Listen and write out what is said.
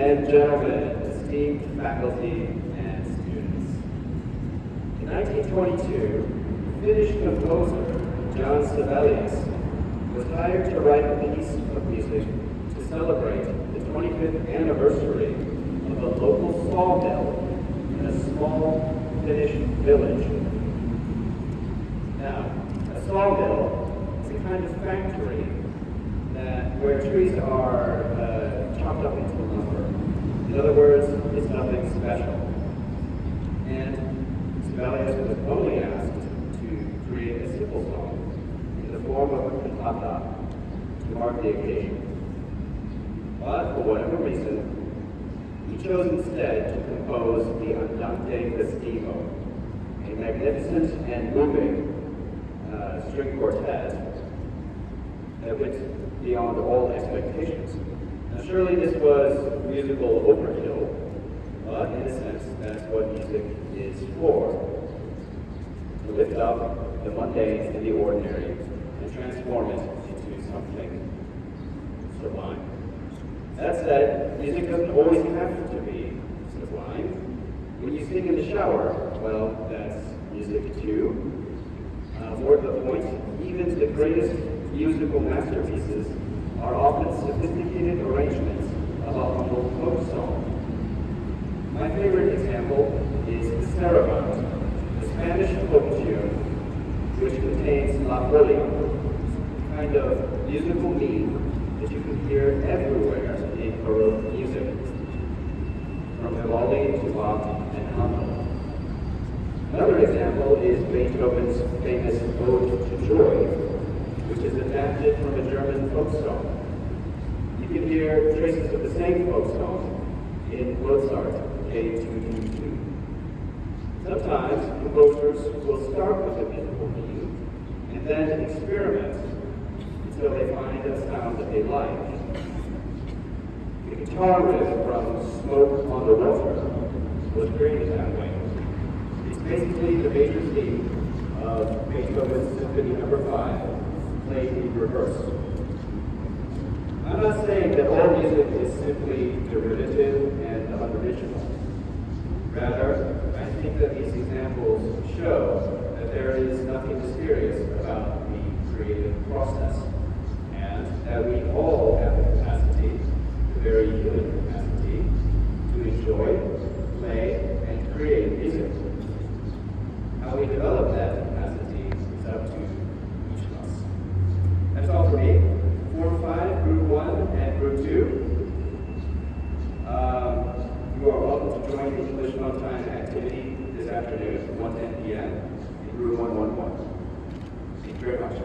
and gentlemen, esteemed faculty and students. In 1922, Finnish composer Jean Sibelius was hired to write a piece of music to celebrate the 25th anniversary of a local sawmill in a small Finnish village. Now, a sawmill is a kind of factory where trees are chopped up into lumber. In other words, it's nothing special. And Sibelius was only asked to create a simple song in the form of a cantata to mark the occasion. But for whatever reason, he chose instead to compose the Andante Festivo, a magnificent and moving string quartet that went beyond all expectations. Now, surely this was musical overkill, but in a sense, that's what music is for. To lift up the mundane and the ordinary and transform it into something sublime. That said, music doesn't always have to be sublime. When you sing in the shower, well, that's music too. More to the point, even the greatest musical masterpieces are often sophisticated arrangements of a humble folk song. My favorite example is the sarabande, the Spanish folk tune, which contains la Folia, a kind of musical meme that you can hear everywhere in Baroque music, from Vivaldi to Bach and Handel. Another example is Beethoven's famous Ode to Joy, which is adapted from a German folk song. You can hear traces of the same folk song in Mozart K. Sometimes composers will start with a musical theme and then experiment until they find a sound that they like. The guitar riff from Smoke on the Water was created that way. It's basically the major theme of Beethoven's Symphony No. 5, played in reverse. I'm not saying that all music is simply derivative and unoriginal. Rather, I think that these examples show that there is nothing mysterious about the creative process, and that we all have the capacity, the very human capacity, to enjoy, play, and create music. How we develop that capacity is up to each of us. That's all for me. Form 5, Group 1, and Group 2. You are welcome to join the English Fun Time activity this afternoon at 1:10 p.m. in Room 111. Thank you very much.